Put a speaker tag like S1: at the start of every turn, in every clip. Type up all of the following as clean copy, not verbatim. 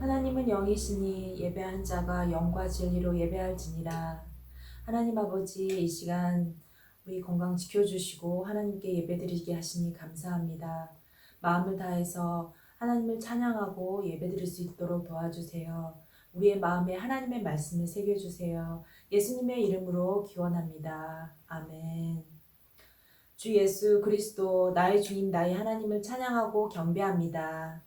S1: 하나님은 영이시니 예배하는 자가 영과 진리로 예배할지니라. 하나님 아버지, 이 시간 우리 건강 지켜주시고 하나님께 예배드리게 하시니 감사합니다. 마음을 다해서 하나님을 찬양하고 예배드릴 수 있도록 도와주세요. 우리의 마음에 하나님의 말씀을 새겨주세요. 예수님의 이름으로 기원합니다. 아멘. 주 예수 그리스도 나의 주님 나의 하나님을 찬양하고 경배합니다.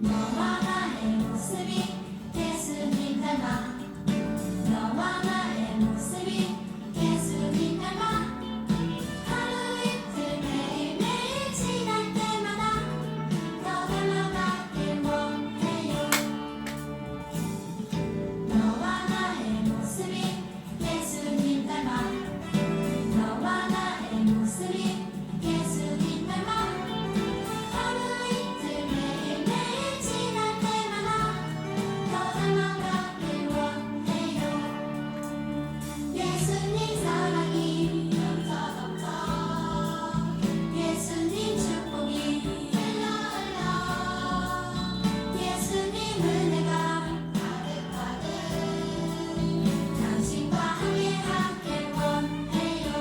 S2: 너와 나의 모습이 예수님 닮아 너와 나의 모습이 예수님 닮아 하루 이틀 매일매일 지날 때마다 더 닮아가길 원해요. 너와 나의 모습이 예수님 닮아 너와 나의 모습이 예수님 닮아 하루 이틀 매일매일 지날 때마다 더 닮아가길 원해요. 예수님 사랑이 넘쳐 예수님 축복이 흘러 예수님 은혜가 가득가득 당신과 함께하길 원해요.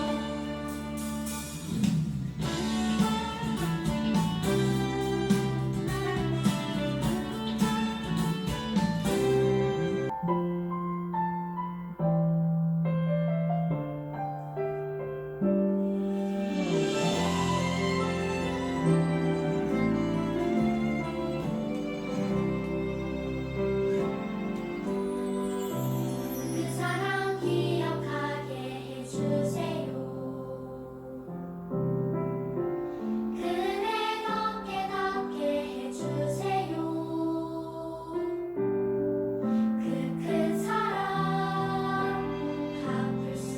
S2: 그 사랑 기억하게 해주세요. 그 은혜 덮게 해주세요. 그 큰 사랑 갚을 수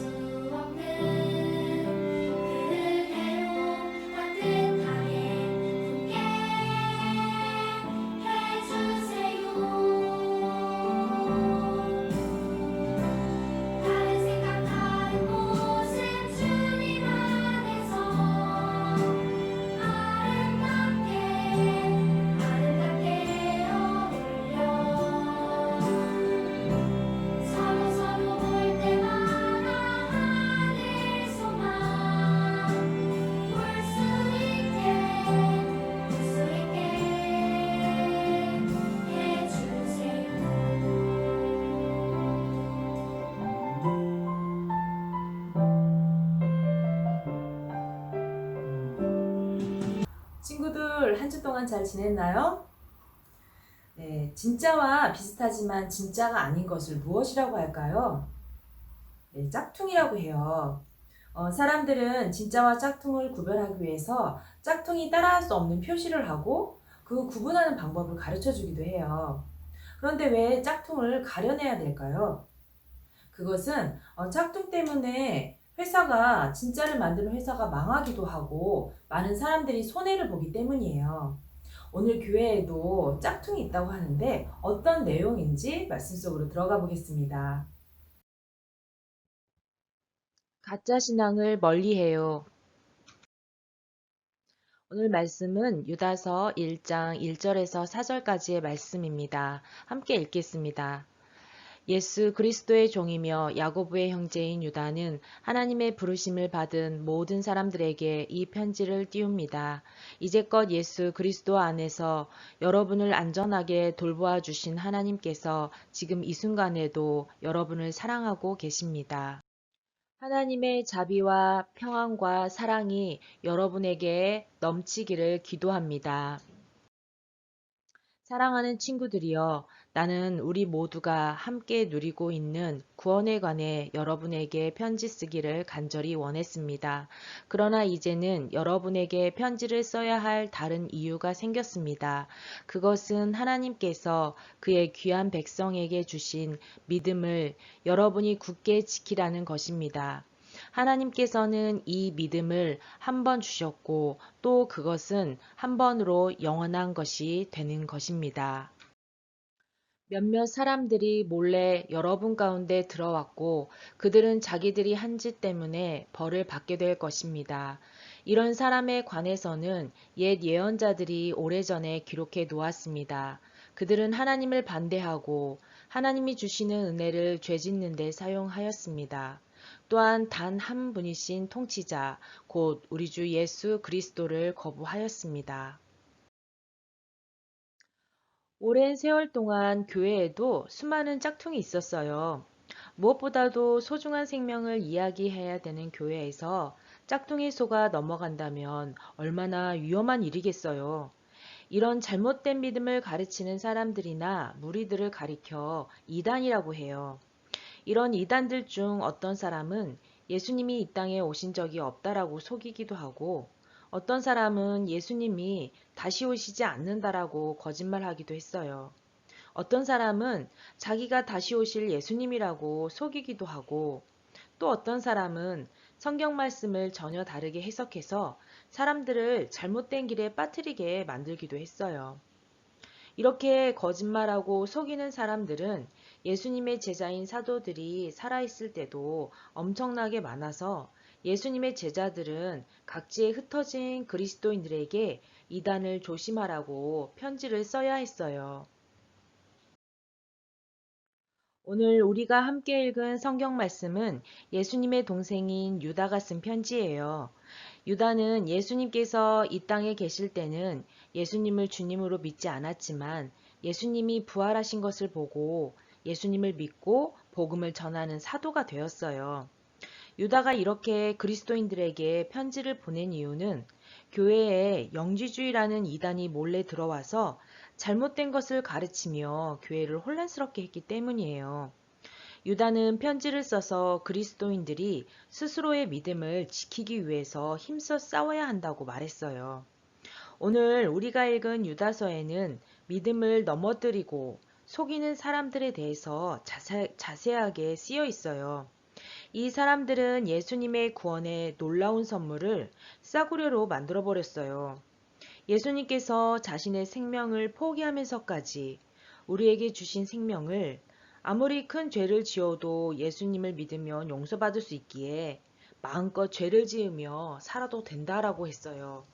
S2: 없는 그 은혜로 따뜻하게 품게 해주세요. 다른 생각 다른 모습 주님 안에서 아름답게 어울려 서로 볼 때마다 하늘소망 볼 수 있게 해주세요.
S1: 친구들, 한 주 동안 잘 지냈나요? 네, 진짜와 비슷하지만 진짜가 아닌 것을 무엇이라고 할까요? 네, 짝퉁이라고 해요. 사람들은 진짜와 짝퉁을 구별하기 위해서 짝퉁이 따라할 수 없는 표시를 하고 그 구분하는 방법을 가르쳐 주기도 해요. 그런데 왜 짝퉁을 가려내야 될까요? 그것은 짝퉁 때문에 회사가 진짜를 만드는 회사가 망하기도 하고 많은 사람들이 손해를 보기 때문이에요. 오늘 교회에도 짝퉁이 있다고 하는데 어떤 내용인지 말씀 속으로 들어가 보겠습니다. 가짜 신앙을 멀리해요. 오늘 말씀은 유다서 1장 1절에서 4절까지의 말씀입니다. 함께 읽겠습니다. 예수 그리스도의 종이며 야고보의 형제인 유다는 하나님의 부르심을 받은 모든 사람들에게 이 편지를 띄웁니다. 이제껏 예수 그리스도 안에서 여러분을 안전하게 돌보아 주신 하나님께서 지금 이 순간에도 여러분을 사랑하고 계십니다. 하나님의 자비와 평안과 사랑이 여러분에게 넘치기를 기도합니다. 사랑하는 친구들이여, 나는 우리 모두가 함께 누리고 있는 구원에 관해 여러분에게 편지 쓰기를 간절히 원했습니다. 그러나 이제는 여러분에게 편지를 써야 할 다른 이유가 생겼습니다. 그것은 하나님께서 그의 귀한 백성에게 주신 믿음을 여러분이 굳게 지키라는 것입니다. 하나님께서는 이 믿음을 한 번 주셨고 또 그것은 한 번으로 영원한 것이 되는 것입니다. 몇몇 사람들이 몰래 여러분 가운데 들어왔고 그들은 자기들이 한 짓 때문에 벌을 받게 될 것입니다. 이런 사람에 관해서는 옛 예언자들이 오래전에 기록해 놓았습니다. 그들은 하나님을 반대하고 하나님이 주시는 은혜를 죄짓는 데 사용하였습니다. 또한 단 한 분이신 통치자, 곧 우리 주 예수 그리스도를 거부하였습니다. 오랜 세월 동안 교회에도 수많은 짝퉁이 있었어요. 무엇보다도 소중한 생명을 이야기해야 되는 교회에서 짝퉁이 속아 넘어간다면 얼마나 위험한 일이겠어요. 이런 잘못된 믿음을 가르치는 사람들이나 무리들을 가리켜 이단이라고 해요. 이런 이단들 중 어떤 사람은 예수님이 이 땅에 오신 적이 없다라고 속이기도 하고 어떤 사람은 예수님이 다시 오시지 않는다라고 거짓말하기도 했어요. 어떤 사람은 자기가 다시 오실 예수님이라고 속이기도 하고 또 어떤 사람은 성경 말씀을 전혀 다르게 해석해서 사람들을 잘못된 길에 빠뜨리게 만들기도 했어요. 이렇게 거짓말하고 속이는 사람들은 예수님의 제자인 사도들이 살아있을 때도 엄청나게 많아서 예수님의 제자들은 각지에 흩어진 그리스도인들에게 이단을 조심하라고 편지를 써야 했어요. 오늘 우리가 함께 읽은 성경 말씀은 예수님의 동생인 유다가 쓴 편지예요. 유다는 예수님께서 이 땅에 계실 때는 예수님을 주님으로 믿지 않았지만 예수님이 부활하신 것을 보고 예수님을 믿고 복음을 전하는 사도가 되었어요. 유다가 이렇게 그리스도인들에게 편지를 보낸 이유는 교회에 영지주의라는 이단이 몰래 들어와서 잘못된 것을 가르치며 교회를 혼란스럽게 했기 때문이에요. 유다는 편지를 써서 그리스도인들이 스스로의 믿음을 지키기 위해서 힘써 싸워야 한다고 말했어요. 오늘 우리가 읽은 유다서에는 믿음을 넘어뜨리고 속이는 사람들에 대해서 자세하게 쓰여 있어요. 이 사람들은 예수님의 구원의 놀라운 선물을 싸구려로 만들어버렸어요. 예수님께서 자신의 생명을 포기하면서까지 우리에게 주신 생명을 아무리 큰 죄를 지어도 예수님을 믿으면 용서받을 수 있기에 마음껏 죄를 지으며 살아도 된다라고 했어요.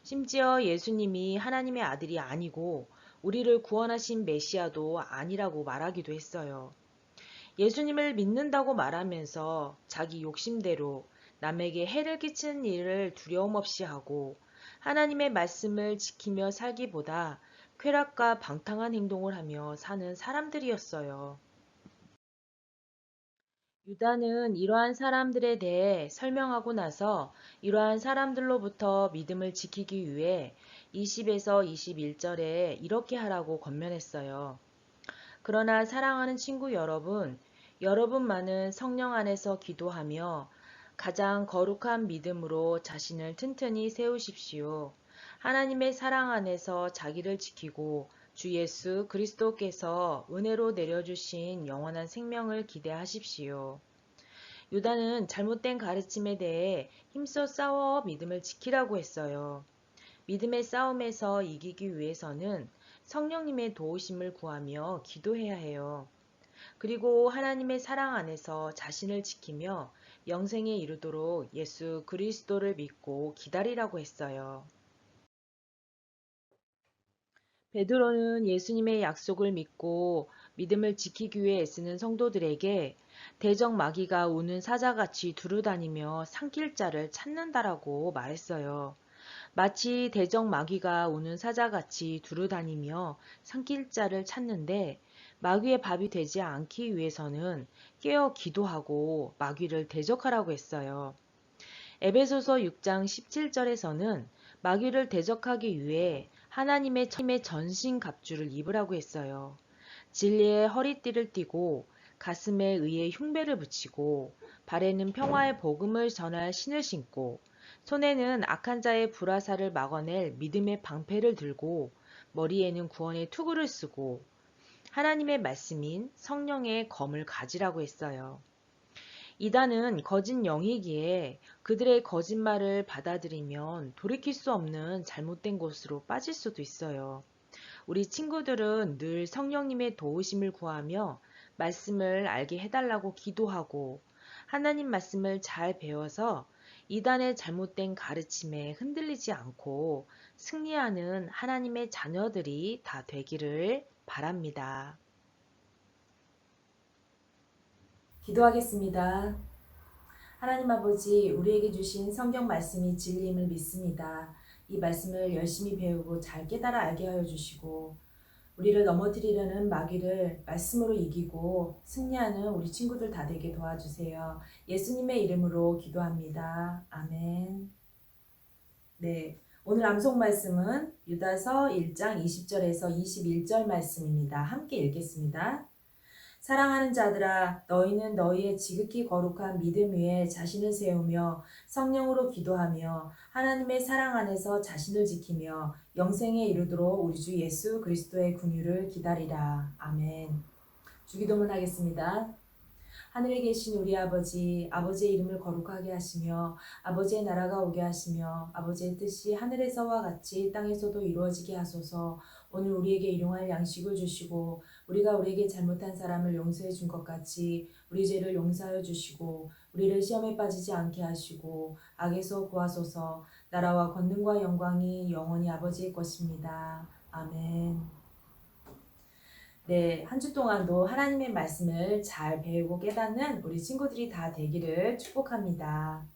S1: 심지어 예수님이 하나님의 아들이 아니고 우리를 구원하신 메시아도 아니라고 말하기도 했어요. 예수님을 믿는다고 말하면서 자기 욕심대로 남에게 해를 끼치는 일을 두려움 없이 하고 하나님의 말씀을 지키며 살기보다 쾌락과 방탕한 행동을 하며 사는 사람들이었어요. 유다는 이러한 사람들에 대해 설명하고 나서 이러한 사람들로부터 믿음을 지키기 위해 20에서 21절에 이렇게 하라고 권면했어요. 그러나 사랑하는 친구 여러분, 여러분만은 성령 안에서 기도하며 가장 거룩한 믿음으로 자신을 튼튼히 세우십시오. 하나님의 사랑 안에서 자기를 지키고 주 예수 그리스도께서 은혜로 내려주신 영원한 생명을 기대하십시오. 유다는 잘못된 가르침에 대해 힘써 싸워 믿음을 지키라고 했어요. 믿음의 싸움에서 이기기 위해서는 성령님의 도우심을 구하며 기도해야 해요. 그리고 하나님의 사랑 안에서 자신을 지키며 영생에 이르도록 예수 그리스도를 믿고 기다리라고 했어요. 베드로는 예수님의 약속을 믿고 믿음을 지키기 위해 애쓰는 성도들에게 대적 마귀가 우는 사자같이 두루다니며 삼킬 자를 찾는다라고 말했어요. 마치 대적 마귀가 우는 사자같이 두루다니며 삼킬 자를 찾는데 마귀의 밥이 되지 않기 위해서는 깨어 기도하고 마귀를 대적하라고 했어요. 에베소서 6장 17절에서는 마귀를 대적하기 위해 하나님의 전신 갑주를 입으라고 했어요. 진리의 허리띠를 띠고 가슴에 의의 흉배를 붙이고 발에는 평화의 복음을 전할 신을 신고 손에는 악한 자의 불화살을 막아낼 믿음의 방패를 들고 머리에는 구원의 투구를 쓰고 하나님의 말씀인 성령의 검을 가지라고 했어요. 이단은 거짓 영이기에 그들의 거짓말을 받아들이면 돌이킬 수 없는 잘못된 곳으로 빠질 수도 있어요. 우리 친구들은 늘 성령님의 도우심을 구하며 말씀을 알게 해달라고 기도하고 하나님 말씀을 잘 배워서 이단의 잘못된 가르침에 흔들리지 않고 승리하는 하나님의 자녀들이 다 되기를 바랍니다. 기도하겠습니다. 하나님 아버지, 우리에게 주신 성경 말씀이 진리임을 믿습니다. 이 말씀을 열심히 배우고 잘 깨달아 알게 하여 주시고 우리를 넘어뜨리려는 마귀를 말씀으로 이기고 승리하는 우리 친구들 다 되게 도와주세요. 예수님의 이름으로 기도합니다. 아멘. 네, 오늘 암송 말씀은 유다서 1장 20절에서 21절 말씀입니다. 함께 읽겠습니다. 사랑하는 자들아, 너희는 너희의 지극히 거룩한 믿음 위에 자신을 세우며 성령으로 기도하며 하나님의 사랑 안에서 자신을 지키며 영생에 이르도록 우리 주 예수 그리스도의 긍휼을 기다리라. 아멘. 주기도문 하겠습니다. 하늘에 계신 우리 아버지, 아버지의 이름을 거룩하게 하시며 아버지의 나라가 오게 하시며 아버지의 뜻이 하늘에서와 같이 땅에서도 이루어지게 하소서. 오늘 우리에게 일용할 양식을 주시고 우리가 우리에게 잘못한 사람을 용서해 준 것 같이 우리 죄를 용서하여 주시고 우리를 시험에 빠지지 않게 하시고 악에서 구하소서. 나라와 권능과 영광이 영원히 아버지의 것입니다. 아멘. 네, 한 주 동안도 하나님의 말씀을 잘 배우고 깨닫는 우리 친구들이 다 되기를 축복합니다.